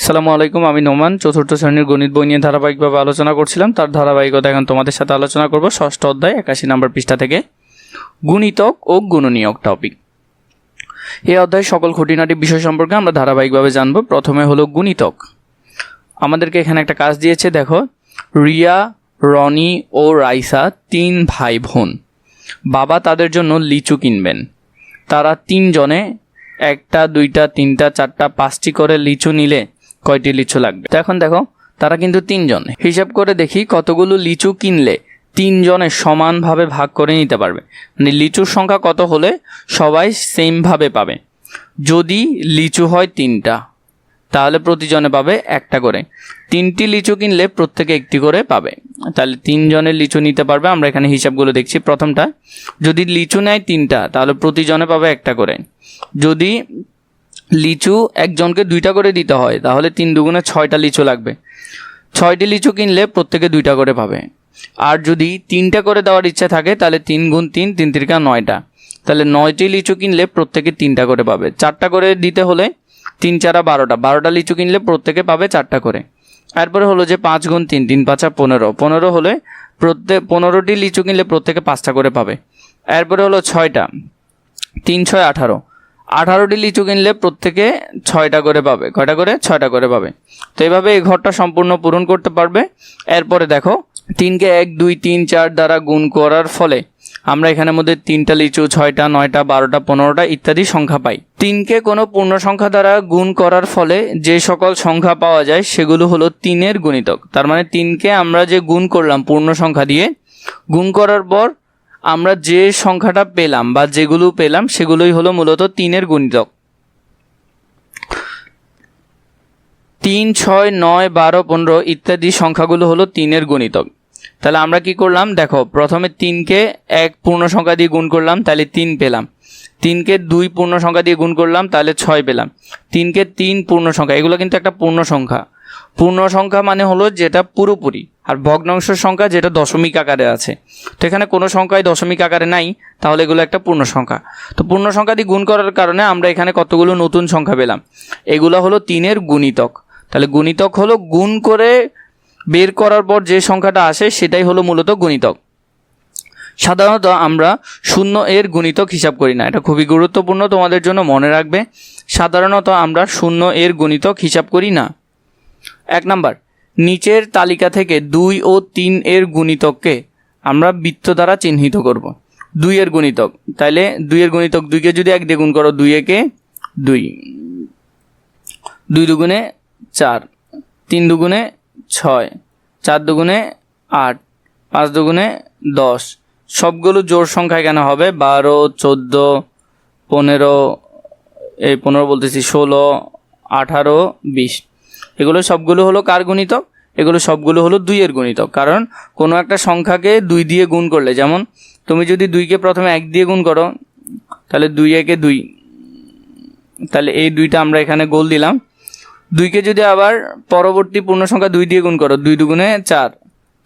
আসসালামু আলাইকুম, আমি নোমান চতুর্থ শ্রেণীর গণিত বই নিয়ে ধারাবাহিকভাবে আলোচনা করছিলাম। তার ধারাবাহিকতা এখন তোমাদের সাথে আলোচনা করব ষষ্ঠ অধ্যায় 81 নম্বর পৃষ্ঠা থেকে গুণিতক ও গুণনীয়ক টপিক। এই অধ্যায়ের সকল খুঁটিনাটি বিষয় সম্পর্কে আমরা ধারাবাহিকভাবে জানব। প্রথমে হলো গুণিতক। আমাদেরকে এখানে একটা কাজ দিয়েছে, দেখো, রিয়া, রনি ও রাইসা 3 ভাই বোন। বাবা তাদের জন্য লিচু কিনবেন। তারা 3 জনে 1টা 2টা 3টা 4টা 5টি করে লিচু নিলে কয়টি লিচু লাগবে? তো এখন দেখো, তারা কিন্তু 3 জন। হিসাব করে দেখি কতগুলো লিচু কিনলে 3 জনে সমানভাবে ভাগ করে নিতে পারবে। মানে লিচুর সংখ্যা কত হলে সবাই সেমভাবে পাবে। যদি লিচু হয় 3টা, তাহলে প্রতিজনে পাবে 1টা করে। 3টি লিচু কিনলে প্রত্যেকে 1টি করে পাবে। তাহলে 3 জনের লিচু নিতে পারবে। আমরা এখানে হিসাবগুলো দেখছি। প্রথমটা, যদি লিচু নেয় 3টা, তাহলে প্রতিজনে পাবে 1টা করে। যদি লিচু একজনকে 2টা করে দিতে হয়, তাহলে 3 দুগুণে 6টা লিচু লাগবে। 6টি লিচু কিনলে প্রত্যেকে 2টা করে পাবে। আর যদি 3টা করে দেওয়ার ইচ্ছা থাকে, তাহলে 3 গুণ 3, 3 তিরিকা 9টা। তাহলে 9টি লিচু কিনলে প্রত্যেকে 3টা করে পাবে। 4টা করে দিতে হলে 3 4 12টা। 12টা লিচু কিনলে প্রত্যেকে পাবে 4টা করে। এরপরে হলো যে 5 গুণ 3, 3 5 15। 15 হলে 15টি লিচু কিনলে প্রত্যেকে 5টা করে পাবে। এরপরে হলো 6টা, 3 6 18। 18টি লিচু কিনলে প্রত্যেকে 6টা করে পাবে। কয়টা করে? 6টা করে পাবে। তো এইভাবে এই ঘরটা সম্পূর্ণ পূরণ করতে পারবে। এরপরে দেখো, 3কে 1 2 3 4 দ্বারা গুণ করার ফলে আমরা এখানের মধ্যে 3টা লিচু, 6টা 9টা 12টা 15টা ইত্যাদি সংখ্যা পাই। 3কে কোনো পূর্ণ সংখ্যা দ্বারা গুণ করার ফলে যে সকল সংখ্যা পাওয়া যায় সেগুলো হলো 3-এর গুণিতক। তার মানে 3কে আমরা যে গুণ করলাম পূর্ণ সংখ্যা দিয়ে, গুণ করার পর আমরা যে সংখ্যাটা পেলাম বা যেগুলো পেলাম সেগুলোই হলো মূলত 3-এর গুণিতক। 3 6 9 12 15 ইত্যাদি সংখ্যাগুলো হলো 3-এর গুণিতক। তাহলে আমরা কি করলাম? দেখো, প্রথমে 3কে 1 পূর্ণ সংখ্যা দিয়ে গুণ করলাম, তাহলে 3 পেলাম। 3কে 2 পূর্ণ সংখ্যা দিয়ে গুণ করলাম, তাহলে 6 পেলাম। 3কে 3 পূর্ণ সংখ্যা, এগুলো কিন্তু একটা পূর্ণ সংখ্যা। পূর্ণ সংখ্যা মানে হলো যেটা পুরোপুরি, আর ভগ্নাংশ সংখ্যা যেটা দশমিক আকারে আছে। তো এখানে কোনো সংখ্যাই দশমিক আকারে নাই, তাহলে এগুলো একটা পূর্ণ সংখ্যা। তো পূর্ণ সংখ্যা দিয়ে গুণ করার কারণে আমরা এখানে কতগুলো নতুন সংখ্যা পেলাম। এগুলো হলো 3-এর গুণিতক। তাহলে গুণিতক হলো গুণ করে বের করার পর যে সংখ্যাটা আসে সেটাই হলো মূলত গুণিতক। সাধারণত আমরা 0-এর গুণিতক হিসাব করি না। এটা খুবই গুরুত্বপূর্ণ, তোমাদের জন্য মনে রাখবে। সাধারণত আমরা 0-এর গুণিতক হিসাব করি না। 1 নাম্বার, নিচের তালিকা থেকে 2 ও 3-এর গুণিতককে আমরা বৃত্ত দ্বারা চিহ্নিত করব। 2-এর গুণিতক, তাইলে 2-এর গুণিতক 2কে যদি 1 দিয়ে গুণ করো, 2 একে 2, 2 দুগুণে 4, 3 দুগুণে 6, 4 দুগুণে 8, 5 দুগুণে 10। সবগুলো জোড় সংখ্যা এখানে হবে 12 14 15, এই 15 বলতেছি 16 18 20। এগুলো সবগুলো হলো কার গুণিতক? এগুলো সবগুলো হলো 2-এর গুণিতক। কারণ কোনো একটা সংখ্যাকে 2 দিয়ে গুণ করলে, যেমন তুমি যদি 2কে প্রথমে 1 দিয়ে গুণ করো, তাহলে 2 একে 2, তাহলে এই 2টা আমরা এখানে গোল দিলাম। 2কে যদি আবার পরবর্তী পূর্ণ সংখ্যা 2 দিয়ে গুণ করো, 2 দুগুণে 4,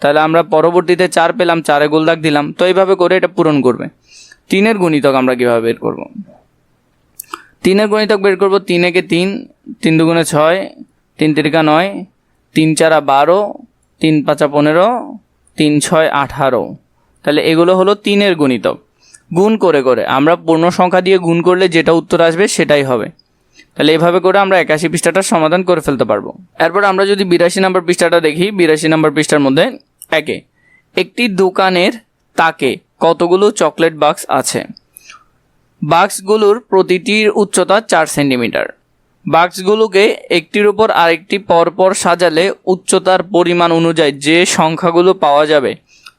তাহলে আমরা পরবর্তীতে 4 পেলাম, 4-এ গোল দাগ দিলাম। তো এইভাবে করে এটা পূরণ করবে। 3-এর গুণিতক আমরা কীভাবে বের করব? 3-এর গুণিতক বের করব, 3 একে 3, 3 দুগুণে 6, 3 তিরিকা 9, 3 4 12, 3 5 15, 3 6 18। তাহলে এগুলো হলো 3-এর গুণিতক। গুণ করে করে আমরা পূর্ণ সংখ্যা দিয়ে গুণ করলে যেটা উত্তর আসবে সেটাই হবে। তাহলে এভাবে করে আমরা 81 পৃষ্ঠাটার সমাধান করে ফেলতে পারবো। এরপর আমরা যদি 82 নম্বর পৃষ্ঠাটা দেখি, 82 নম্বর পৃষ্ঠার মধ্যে একটি দোকানের তাকে কতগুলো চকলেট বাক্স আছে? বাক্সগুলোর প্রতিটির উচ্চতা 4 সেন্টিমিটার। বাক্সগুলোকে একটির উপর আরেকটি পরপর সাজালে উচ্চতার পরিমাণ অনুযায়ী যে সংখ্যাগুলো পাওয়া যাবে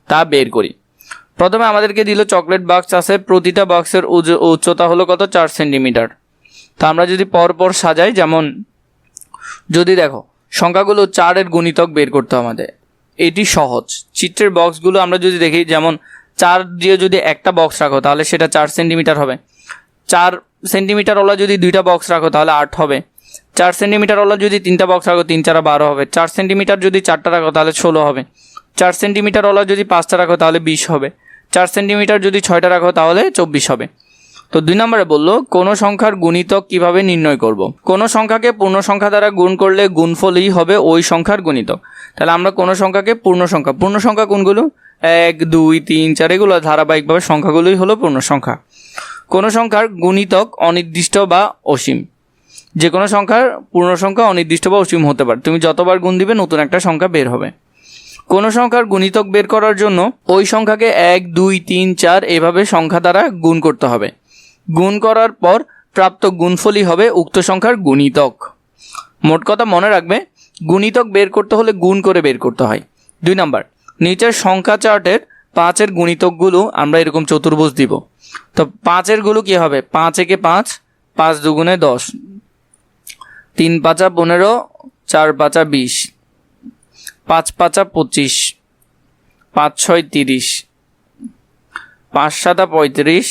তা বের করি। প্রথমে আমাদেরকে দিল চকলেট বাক্স আছে, প্রতিটা বাক্সের উচ্চতা হলো কত? 4 সেন্টিমিটার। তা আমরা যদি পরপর সাজাই, যেমন যদি দেখো সংখ্যাগুলো 4-এর গুণিতক বের করতে আমাদের, এটি সহজ। চিত্রের বক্সগুলো আমরা যদি দেখি, যেমন 4 দিয়ে যদি একটা বক্স রাখো তাহলে সেটা 4 সেন্টিমিটার হবে। 4 সেন্টিমিটার ওলা যদি 2টা বক্স রাখো তাহলে 8 হবে। 4 সেন্টিমিটার ওলা যদি 3টা বক্স রাখো, 3 4 12 হবে। 4 সেন্টিমিটার যদি 4টা রাখো তাহলে 16 হবে। 4 সেন্টিমিটার ওলা যদি 5টা রাখো তাহলে 20 হবে। 4 সেন্টিমিটার যদি 6টা রাখো তাহলে 24 হবে। তো 2 নম্বরে বললো কোনো সংখ্যার গুণিতক কিভাবে নির্ণয় করব। কোনো সংখ্যাকে পূর্ণ সংখ্যা দ্বারা গুণ করলে গুণফলই হবে ওই সংখ্যার গুণিতক। তাহলে আমরা কোনো সংখ্যাকে পূর্ণ সংখ্যা কোনগুলো 1 2 3 4 এগুলো ধারাবাহিকভাবে সংখ্যাগুলোই হলো পূর্ণ সংখ্যা। কোনো সংখ্যার গুণিতক অনির্দিষ্ট বা অসীম। যে কোনো সংখ্যার পূর্ণ সংখ্যা অনির্দিষ্ট বা অসীম হতে পারে, তুমি যতবার গুণ দিবে নতুন একটা সংখ্যা বের হবে। কোনো সংখ্যার গুণিতক বের করার জন্য ওই সংখ্যাকে 1 2 3 4 এভাবে সংখ্যা দ্বারা গুণ করতে হবে। গুণ করার পর প্রাপ্ত গুণফলই হবে উক্ত সংখ্যার গুণিতক। মোট কথা মনে রাখবে, গুণিতক বের করতে হলে গুণ করে বের করতে হয়। 2 নম্বর, নিচের সংখ্যা চার্টের 5-এর গুণিতকগুলো আমরা এরকম চতুর্ভুজ দিব। তো 5-এর গুলো কি হবে? 5 একে 5, 5 দুগুণে 10, 3 5 15, 4 5 20, 5 5 25, 5 6 30, 5 7 35,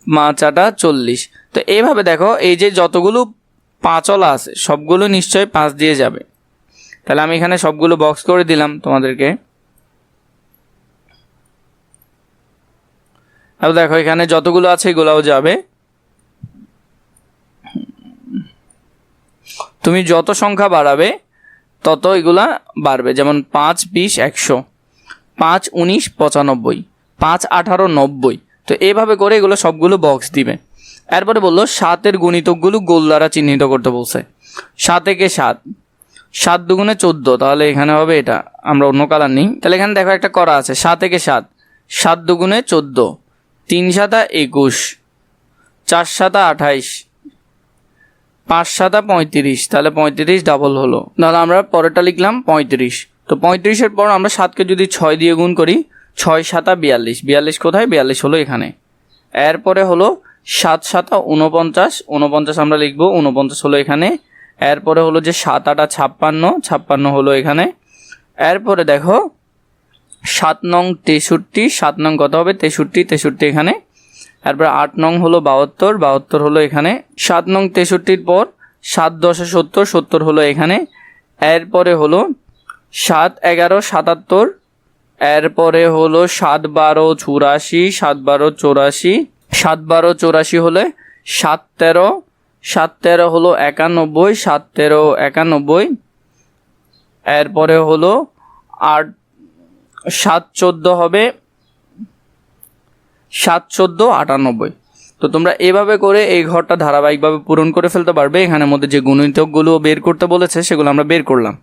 5 8 40। তো এইভাবে দেখো, এই যে যতগুলো পাঁচলা আছে সবগুলো নিশ্চয়ই 5 দিয়ে যাবে। তাহলে আমি এখানে সবগুলো বক্স করে দিলাম তোমাদেরকে। আর দেখো এখানে যতগুলো আছে এগুলাও যাবে। তুমি যত সংখ্যা বাড়াবে তত এগুলা বাড়বে। যেমন 5 20 100, 5 19 95, 5 18 90। তো এইভাবে করে এগুলো সবগুলো বক্স দিবে। এরপরে বললো 7-এর গুণিতকগুলো গোল দ্বারা চিহ্নিত করতে বলছে। 7 একে 7, 7 দুগুণে 14, তাহলে এখানে হবে এটা, আমরা অন্য কালার নিই। তাহলে এখানে দেখো একটা করা আছে 7 একে 7, 7 দুগুণে 14, 3 7 21, 4 7 28, 5 7 35, তাহলে 35 ডাবল হলো। তাহলে আমরা পরেরটা লিখলাম 35। তো 35-এর পর আমরা 7কে যদি 6 দিয়ে গুণ করি, 6 7 42, 42 কোথায়? 42 হলো এখানে। এরপরে হলো 7 7 49, 49 আমরা লিখবো, 49 হলো এখানে। এরপরে হলো যে 7 8 56, 56 হলো এখানে। এরপরে দেখো 7 নং 63, 7 নং কত হবে? 63, 63 এখানে। এরপরে 8 নং হলো 72, 72 হলো এখানে। 7 নং 63-র পর 7 10 70, 70 হলো এখানে। এরপরে হলো 7 11 77, এরপরে হলো 7 12 84, 7 12 84, 7 12 84 হলে 7 13, 7 13 হলো 91, 7 13 91। এরপরে হলো 8 7 14 হবে 7 14 98। তো তোমরা এভাবে করে এই ঘরটা ধারাবাহিকভাবে পূরণ করে ফেলতে পারবে। এখানের মধ্যে যে গুণিতকগুলো বের করতে বলেছে সেগুলো আমরা বের করলাম।